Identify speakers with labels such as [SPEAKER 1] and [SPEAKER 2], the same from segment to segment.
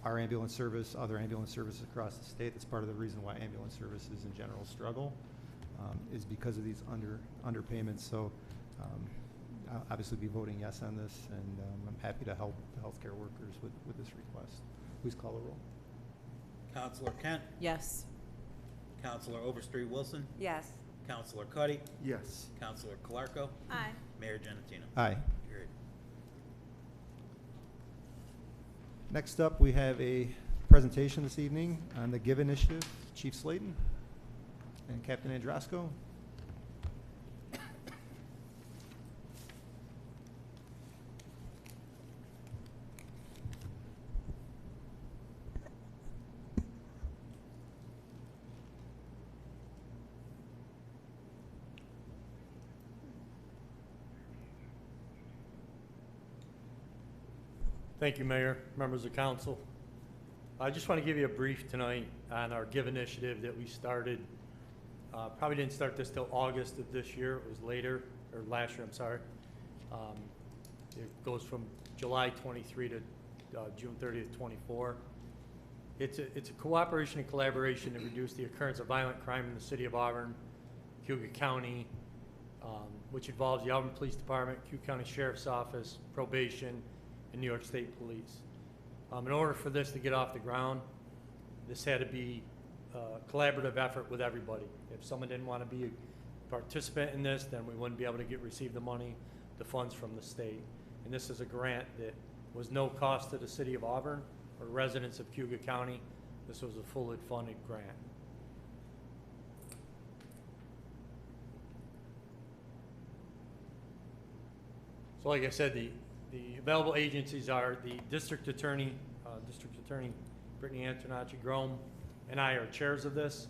[SPEAKER 1] our ambulance service, other ambulance services across the state. That's part of the reason why ambulance services in general struggle, is because of these underpayments. So I'll obviously be voting yes on this, and I'm happy to help the healthcare workers with this request. Please call the roll.
[SPEAKER 2] Counselor Kent,
[SPEAKER 3] Yes.
[SPEAKER 2] Counselor Overstreet Wilson,
[SPEAKER 3] Yes.
[SPEAKER 2] Counselor Cuddy,
[SPEAKER 1] Yes.
[SPEAKER 2] Counselor Calarco,
[SPEAKER 3] Aye.
[SPEAKER 2] Mayor Genatino.
[SPEAKER 1] Aye.
[SPEAKER 2] Carried.
[SPEAKER 1] Next up, we have a presentation this evening on the GIVE initiative. Chief Slayton and Captain Andrasco.
[SPEAKER 4] Thank you, Mayor, members of council. I just want to give you a brief tonight on our GIVE initiative that we started. Probably didn't start this till August of this year. It was later, or last year, I'm sorry. It goes from July 23 to June 30th, 24. It's a cooperation and collaboration to reduce the occurrence of violent crime in the city of Auburn, Cuyahoga County, which involves the Auburn Police Department, Cuyahoga County Sheriff's Office, probation, and New York State Police. In order for this to get off the ground, this had to be a collaborative effort with everybody. If someone didn't want to be a participant in this, then we wouldn't be able to receive the money, the funds from the state. And this is a grant that was no cost to the city of Auburn or residents of Cuyahoga County. This was a fully funded grant. So like I said, the available agencies are the District Attorney Brittany Antonacci Grome, and I are chairs of this.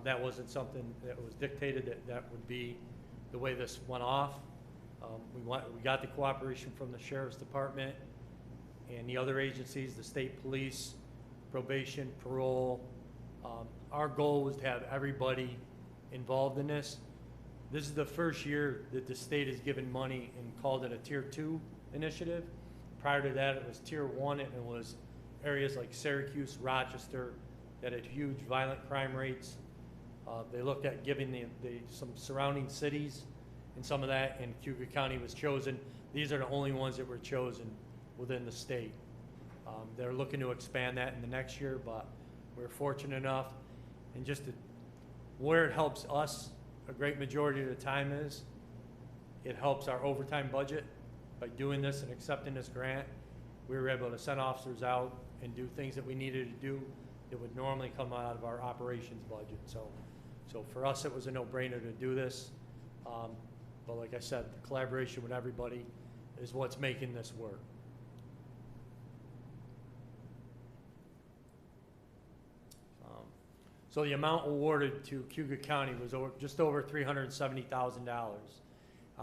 [SPEAKER 4] That wasn't something that was dictated that would be the way this went off. We got the cooperation from the Sheriff's Department and the other agencies, the state police, probation, parole. Our goal was to have everybody involved in this. This is the first year that the state has given money and called it a Tier 2 initiative. Prior to that, it was Tier 1, and it was areas like Syracuse, Rochester, that had huge violent crime rates. They looked at giving some surrounding cities and some of that, and Cuyahoga County was chosen. These are the only ones that were chosen within the state. They're looking to expand that in the next year, but we're fortunate enough, and just where it helps us a great majority of the time is, it helps our overtime budget. By doing this and accepting this grant, we were able to send officers out and do things that we needed to do that would normally come out of our operations budget. So for us, it was a no-brainer to do this. But like I said, the collaboration with everybody is what's making this work. So the amount awarded to Cuyahoga County was just over $370,000.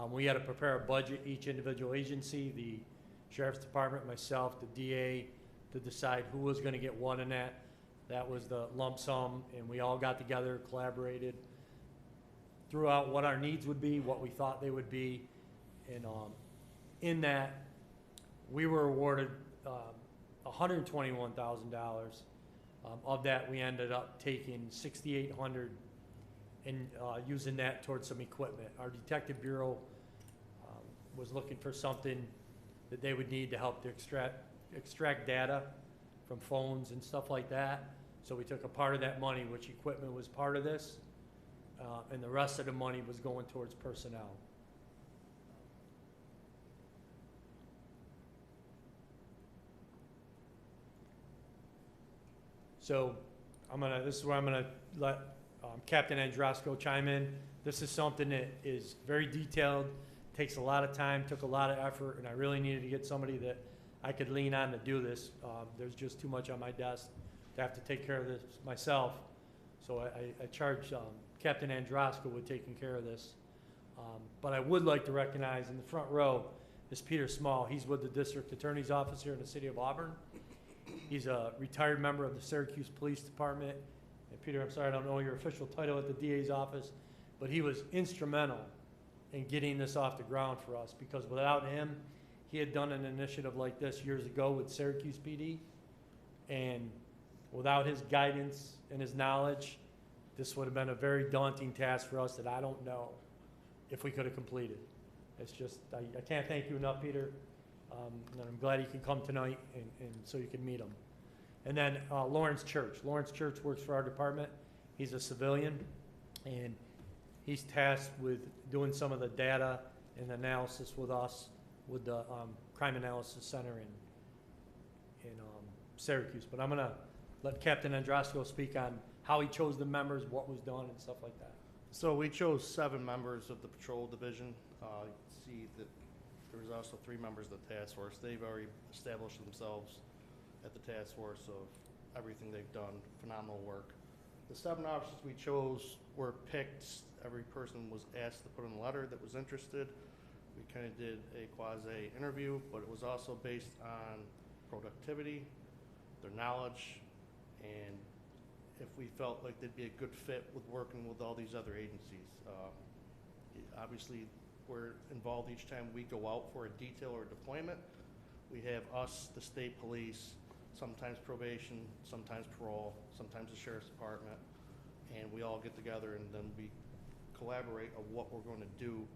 [SPEAKER 4] We had to prepare a budget, each individual agency, the Sheriff's Department, myself, the DA, to decide who was going to get what in that. That was the lump sum, and we all got together, collaborated, threw out what our needs would be, what we thought they would be, and in that, we were awarded $121,000. Of that, we ended up taking $6,800 and using that towards some equipment. Our detective bureau was looking for something that they would need to help to extract data from phones and stuff like that. So we took a part of that money, which equipment was part of this, and the rest of the money was going towards personnel. So this is where I'm gonna let Captain Andrasco chime in. This is something that is very detailed, takes a lot of time, took a lot of effort, and I really needed to get somebody that I could lean on to do this. There's just too much on my desk to have to take care of this myself. So I charged Captain Andrasco with taking care of this. But I would like to recognize in the front row is Peter Small. He's with the District Attorney's Office here in the city of Auburn. He's a retired member of the Syracuse Police Department. And Peter, I'm sorry, I don't know your official title at the DA's office, but he was instrumental in getting this off the ground for us, because without him, he had done an initiative like this years ago with Syracuse PD, And without his guidance and his knowledge, this would have been a very daunting task for us that I don't know if we could have completed. It's just, I can't thank you enough, Peter. And I'm glad you can come tonight and so you can meet him. And then Lawrence Church. Lawrence Church works for our department. He's a civilian, and he's tasked with doing some of the data and analysis with us with the Crime Analysis Center in Syracuse. But I'm going to let Captain Andrasco speak on how he chose the members, what was done, and stuff like that.
[SPEAKER 3] So we chose 7 members of the patrol division. You can see that there was also 3 members of the task force. They've already established themselves at the task force of everything they've done, phenomenal work. The 7 officers we chose were picked. Every person was asked to put in a letter that was interested. We kind of did a quasi interview, but it was also based on productivity, their knowledge, and if we felt like they'd be a good fit with working with all these other agencies. Obviously, we're involved each time we go out for a detail or deployment. We have us, the state police, sometimes probation, sometimes parole, sometimes the sheriff's department, and we all get together and then we collaborate on what we're going to do.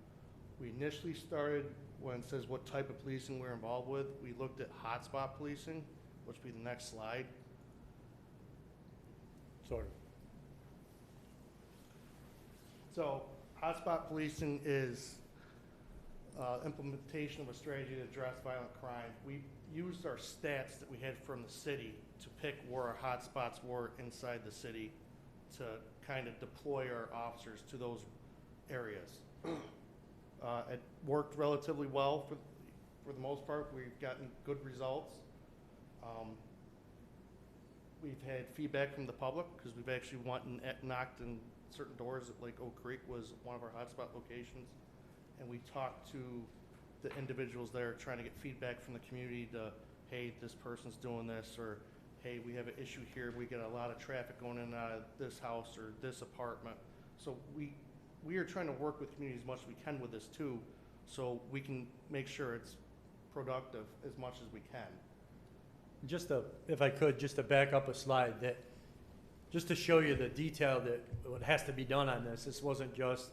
[SPEAKER 3] We initially started, when it says what type of policing we're involved with, we looked at hotspot policing, which would be the next slide.
[SPEAKER 4] Sort of.
[SPEAKER 3] So hotspot policing is implementation of a strategy to address violent crime. We used our stats that we had from the city to pick where our hotspots were inside the city to kind of deploy our officers to those areas. It worked relatively well for the most part. We've gotten good results. We've had feedback from the public because we've actually went and knocked in certain doors at Lake Oak Creek was one of our hotspot locations. And we talked to the individuals there trying to get feedback from the community to, hey, this person's doing this, or hey, we have an issue here. We get a lot of traffic going in and out of this house or this apartment. So we are trying to work with communities as much as we can with this too, so we can make sure it's productive as much as we can.
[SPEAKER 4] Just to, if I could, just to back up a slide, that just to show you the detail that what has to be done on this. This wasn't just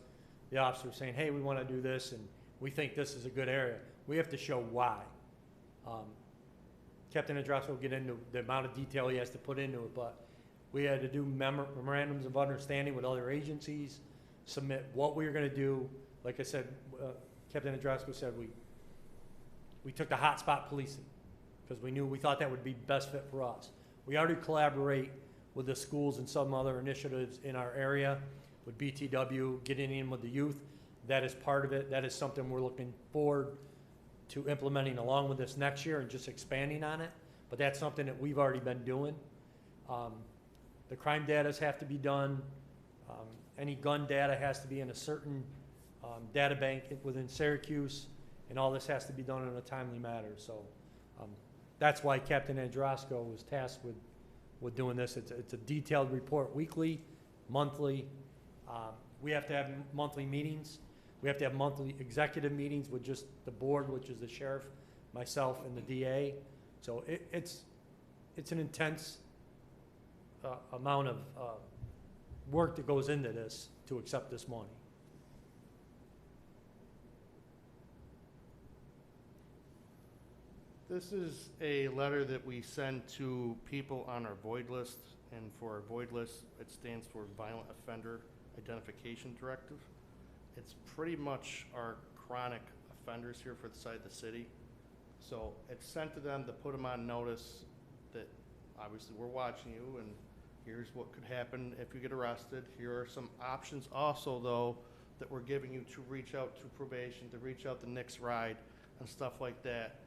[SPEAKER 4] the officer saying, hey, we want to do this and we think this is a good area. We have to show why. Captain Andrasco will get into the amount of detail he has to put into it, but we had to do memorandums of understanding with other agencies, submit what we were going to do. Like I said, Captain Andrasco said we took the hotspot policing because we thought that would be best fit for us. We already collaborate with the schools and some other initiatives in our area with BTW, getting in with the youth. That is part of it. That is something we're looking forward to implementing along with this next year and just expanding on it. But that's something that we've already been doing. The crime data have to be done. Any gun data has to be in a certain data bank within Syracuse, and all this has to be done in a timely manner. So that's why Captain Andrasco was tasked with doing this. It's a detailed report weekly, monthly. We have to have monthly meetings. We have to have monthly executive meetings with just the board, which is the sheriff, myself, and the DA. So it's an intense amount of work that goes into this to accept this money.
[SPEAKER 3] This is a letter that we send to people on our void list, and for our void list, it stands for Violent Offender Identification Directive. It's pretty much our chronic offenders here for the side of the city. So it's sent to them to put them on notice that obviously we're watching you and here's what could happen if you get arrested. Here are some options also though that we're giving you to reach out to probation, to reach out to Nick's Ride and stuff like that,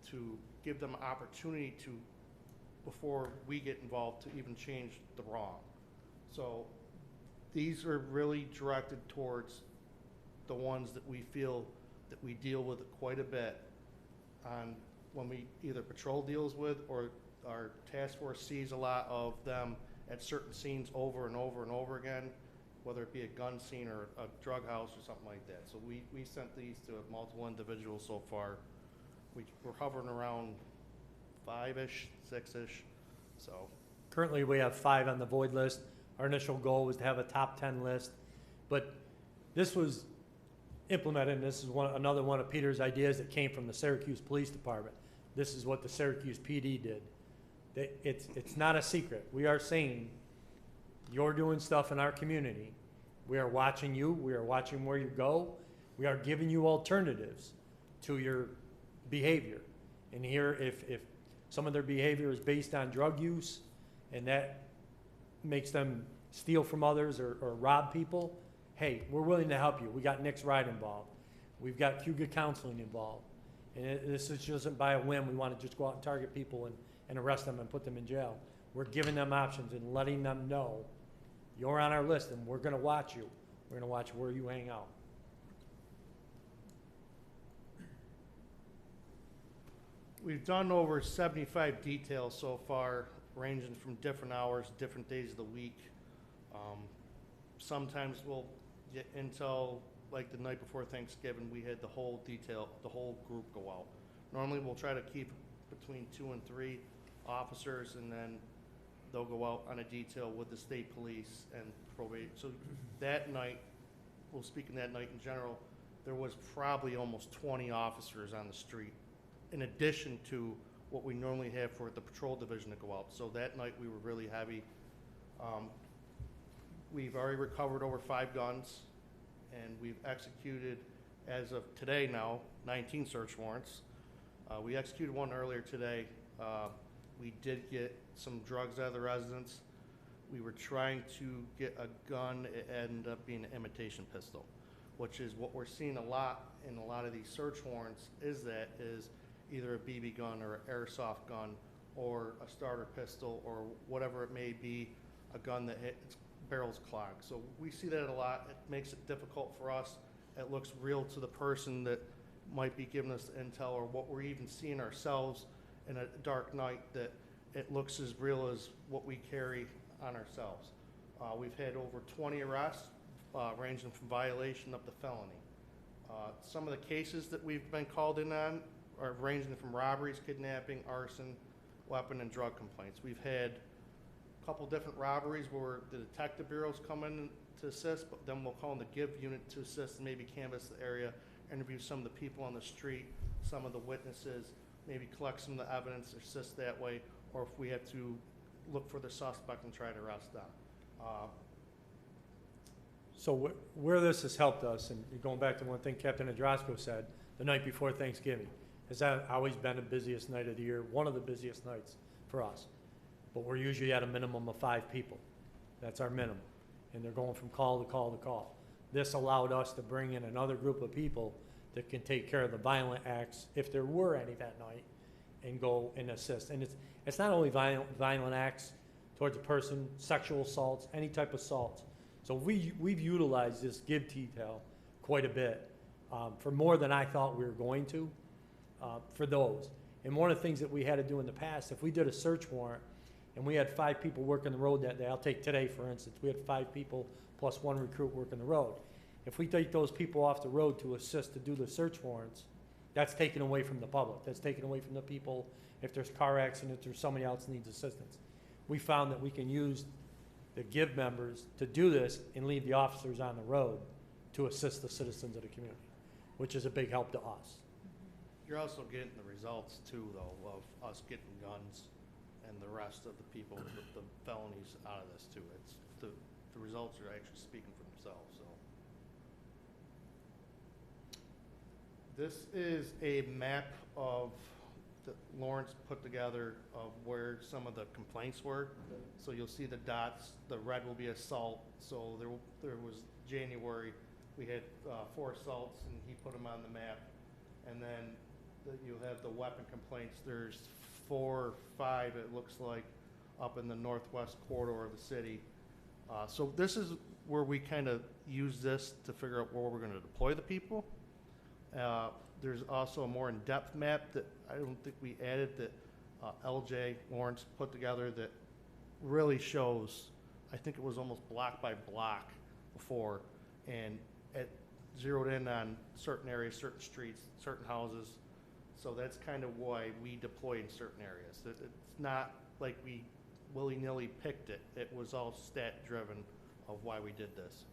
[SPEAKER 3] to give them an opportunity to, before we get involved, to even change the wrong. So these are really directed towards the ones that we feel that we deal with quite a bit on when we either patrol deals with or our task force sees a lot of them at certain scenes over and over and over again, whether it be a gun scene or a drug house or something like that. So we sent these to multiple individuals so far. We're hovering around 5-ish, 6-ish So,
[SPEAKER 4] Currently, we have 5 on the void list. Our initial goal was to have a top 10 list, but this was implemented, and this is another one of Peter's ideas that came from the Syracuse Police Department. This is what the Syracuse PD did. It's not a secret. We are saying, you're doing stuff in our community. We are watching you. We are watching where you go. We are giving you alternatives to your behavior. And here, if some of their behavior is based on drug use, and that makes them steal from others or rob people, hey, we're willing to help you. We got Nick's Ride involved. We've got Cuga Counseling involved. And this is just by a whim. We want to just go out and target people and arrest them and put them in jail. We're giving them options and letting them know, you're on our list and we're going to watch you. We're going to watch where you hang out.
[SPEAKER 3] we've done over 75 details so far, ranging from different hours, different days of the week. Sometimes we'll get intel, like the night before Thanksgiving, we had the whole group go out. Normally, we'll try to keep between 2 and 3 officers, and then they'll go out on a detail with the state police and probate. So that night, well, speaking that night in general, there was probably almost 20 officers on the street, in addition to what we normally have for the patrol division to go out. So that night, we were really heavy. We've already recovered over 5 guns, and we've executed, as of today now, 19 search warrants. We executed one earlier today. We did get some drugs out of the residence. We were trying to get a gun. It ended up being an imitation pistol, which is what we're seeing a lot in a lot of these search warrants, is either a BB gun or an airsoft gun or a starter pistol or whatever it may be, a gun that its barrel's clogged. So we see that a lot. It makes it difficult for us. It looks real to the person that might be giving us the intel, or what we're even seeing ourselves in a dark night, that it looks as real as what we carry on ourselves. We've had over 20 arrests, ranging from violation up to felony. Some of the cases that we've been called in on are ranging from robberies, kidnapping, arson, weapon, and drug complaints. We've had a couple different robberies where the detective bureaus come in to assist, but then we'll call in the GIV unit to assist and maybe canvass the area, interview some of the people on the street, some of the witnesses, maybe collect some of the evidence, assist that way, or if we have to look for the suspect and try to arrest them.
[SPEAKER 4] So where this has helped us, and going back to one thing Captain Adrasco said, the night before Thanksgiving, has that always been the busiest night of the year, one of the busiest nights for us. But we're usually at a minimum of 5 people. That's our minimum. And they're going from call to call to call. This allowed us to bring in another group of people that can take care of the violent acts, if there were any that night, and go and assist. And it's not only violent acts towards a person, sexual assaults, any type of assaults. So we've utilized this GIV detail quite a bit, for more than I thought we were going to, for those. And one of the things that we had to do in the past, if we did a search warrant and we had 5 people working the road that day, I'll take today for instance, we had 5 people plus 1 recruit working the road. If we take those people off the road to assist to do the search warrants, that's taken away from the public. That's taken away from the people. If there's car accidents or somebody else needs assistance. We found that we can use the GIV members to do this and leave the officers on the road to assist the citizens of the community, which is a big help to us.
[SPEAKER 3] You're also getting the results too, though, of us getting guns and the rest of the people with the felonies out of this too. It's the results are actually speaking for themselves. So this is a map of that Lawrence put together of where some of the complaints were. So you'll see the dots. The red will be assault. So there was January. We had 4 assaults, and he put them on the map. And then you'll have the weapon complaints. There's 4 or 5, it looks like, up in the northwest corridor of the city. So this is where we kind of use this to figure out where we're going to deploy the people. There's also a more in-depth map that I don't think we added, that LJ Lawrence put together, that really shows, I think it was almost block by block before, and it zeroed in on certain areas, certain streets, certain houses. So that's kind of why we deploy in certain areas. It's not like we willy-nilly picked it. It was all stat-driven of why we did this.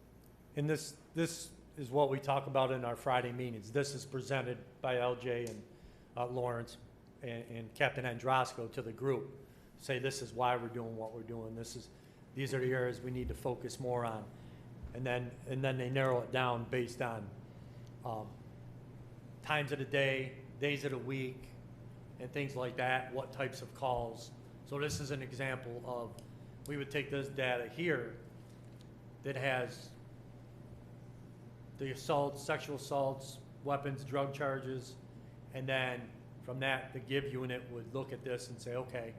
[SPEAKER 4] And this is what we talk about in our Friday meetings. This is presented by LJ and Lawrence and Captain Androsco to the group. Say this is why we're doing what we're doing. These are the areas we need to focus more on. And then they narrow it down based on times of the day, days of the week, and things like that, what types of calls. So this is an example of, we would take this data here that has the assaults, sexual assaults, weapons, drug charges, and then from that, the give unit would look at this and say, okay,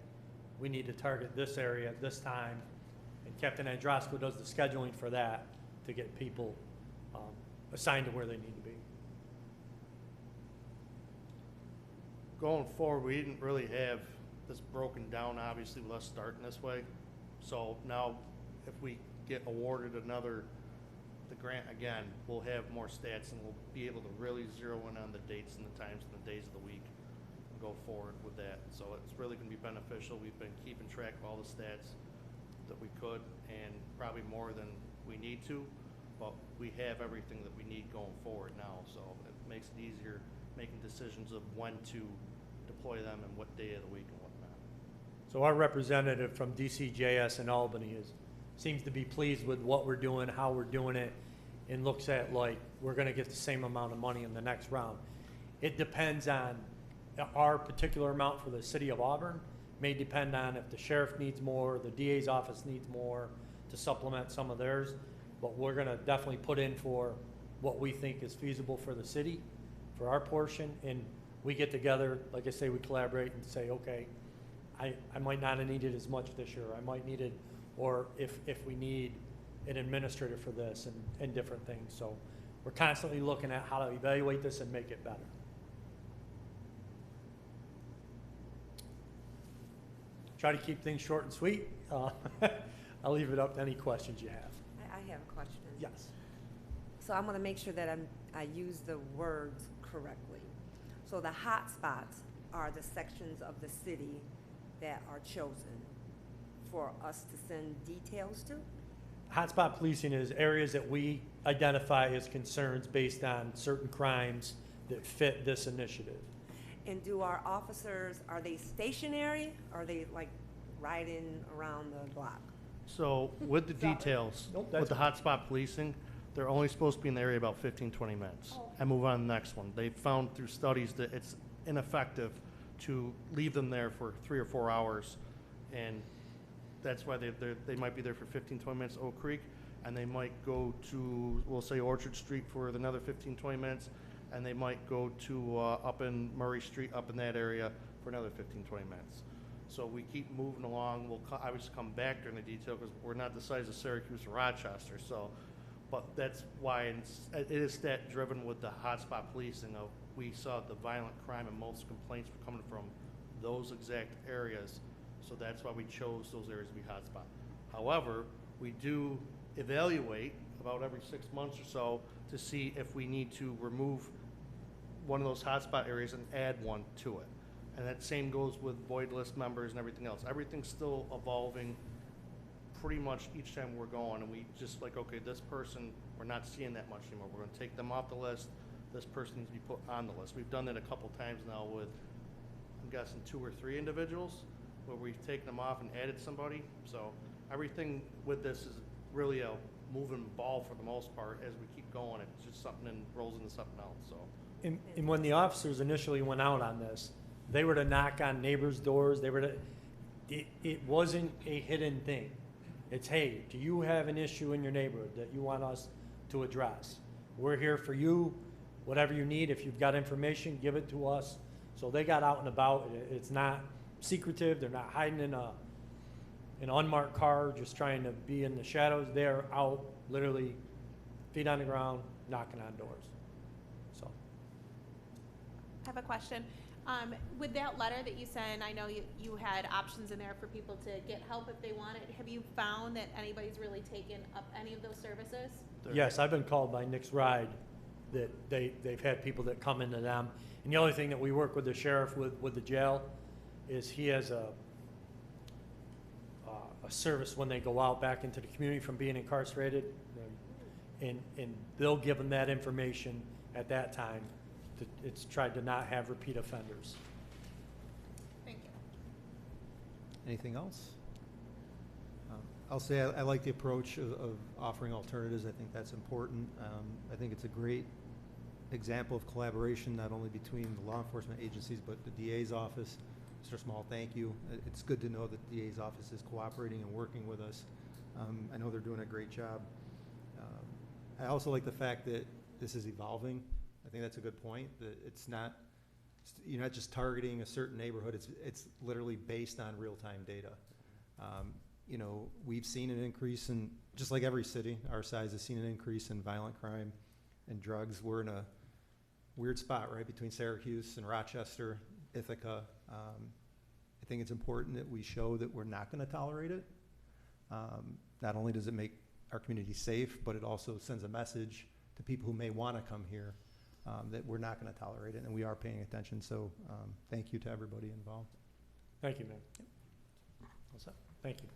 [SPEAKER 4] we need to target this area at this time. And Captain Androsco does the scheduling for that to get people assigned to where they need to be.
[SPEAKER 3] Going forward, we didn't really have this broken down, obviously, with us starting this way. So now, if we get awarded the grant again, we'll have more stats and we'll be able to really zero in on the dates and the times and the days of the week and go forward with that. So it's really gonna be beneficial. We've been keeping track of all the stats that we could, and probably more than we need to, but we have everything that we need going forward now, so it makes it easier making decisions of when to deploy them and what day of the week and whatnot.
[SPEAKER 4] So our representative from DCJS in Albany seems to be pleased with what we're doing, how we're doing it, and looks at like, we're gonna get the same amount of money in the next round. It depends on, our particular amount for the city of Auburn may depend on if the sheriff needs more, the DA's office needs more to supplement some of theirs, but we're gonna definitely put in for what we think is feasible for the city, for our portion, and we get together, like I say, we collaborate and say, okay, I might not have needed as much this year, I might need it, or if we need an administrator for this and different things. So we're constantly looking at how to evaluate this and make it better. Try to keep things short and sweet. I'll leave it up to any questions you have.
[SPEAKER 5] I have a question.
[SPEAKER 4] Yes.
[SPEAKER 5] So I'm gonna make sure that I use the words correctly. So the hot spots are the sections of the city that are chosen for us to send details to?
[SPEAKER 4] Hotspot policing is areas that we identify as concerns based on certain crimes that fit this initiative.
[SPEAKER 5] And do our officers, are they stationary? Or are they like riding around the block?
[SPEAKER 3] So with the details,
[SPEAKER 4] Nope,
[SPEAKER 3] with the
[SPEAKER 4] that's-
[SPEAKER 3] hotspot policing, they're only supposed to be in the area about 15, 20 minutes.
[SPEAKER 5] Oh.
[SPEAKER 3] And move on to the next one. They found through studies that it's ineffective to leave them there for 3 or 4 hours. And that's why they might be there for 15, 20 minutes at Oak Creek, and they might go to, we'll say Orchard Street for another 15, 20 minutes, and they might go to up in Murray Street, up in that area for another 15, 20 minutes. So we keep moving along. We'll obviously come back during the detail because we're not the size of Syracuse or Rochester. So, but that's why it is stat driven with the hotspot policing. We saw the violent crime and most complaints were coming from those exact areas. So that's why we chose those areas to be hotspot. However, we do evaluate about every 6 months or so to see if we need to remove one of those hotspot areas and add one to it. And that same goes with void list members and everything else. Everything's still evolving pretty much each time we're going, and we just like, okay, this person, we're not seeing that much anymore. We're gonna take them off the list. This person needs to be put on the list. We've done that a couple times now with, I'm guessing 2 or 3 individuals, where we've taken them off and added somebody. So everything with this is really a moving ball for the most part. As we keep going, it's just something and rolls into something else, so.
[SPEAKER 4] And when the officers initially went out on this, they were to knock on neighbors' doors. They were to, it wasn't a hidden thing. It's, hey, do you have an issue in your neighborhood that you want us to address? We're here for you, whatever you need. If you've got information, give it to us. So they got out and about. It's not secretive. They're not hiding in an unmarked car, just trying to be in the shadows. They're out, literally, feet on the ground, knocking on doors. So.
[SPEAKER 6] I have a question. With that letter that you sent, I know you had options in there for people to get help if they wanted. Have you found that anybody's really taken up any of those services?
[SPEAKER 4] Yes, I've been called by Nick's Ride that they've had people that come into them. And the other thing that we work with the sheriff with the jail is he has a a service when they go out back into the community from being incarcerated. And they'll give them that information at that time. It's tried to not have repeat offenders.
[SPEAKER 6] Thank you.
[SPEAKER 1] Anything else? I'll say I like the approach of offering alternatives. I think that's important. I think it's a great example of collaboration, not only between the law enforcement agencies, but the DA's office. Mr. Small, thank you. It's good to know that the DA's office is cooperating and working with us. I know they're doing a great job. I also like the fact that this is evolving. I think that's a good point, that you're not just targeting a certain neighborhood, it's literally based on real-time data. We've seen an increase in, just like every city our size has seen an increase in violent crime and drugs. We're in a weird spot, right, between Syracuse and Rochester, Ithaca. I think it's important that we show that we're not going to tolerate it. Not only does it make our community safe, but it also sends a message to people who may want to come here that we're not going to tolerate it, and we are paying attention. So thank you to everybody involved.
[SPEAKER 4] Thank you, man. What's up? Thank you.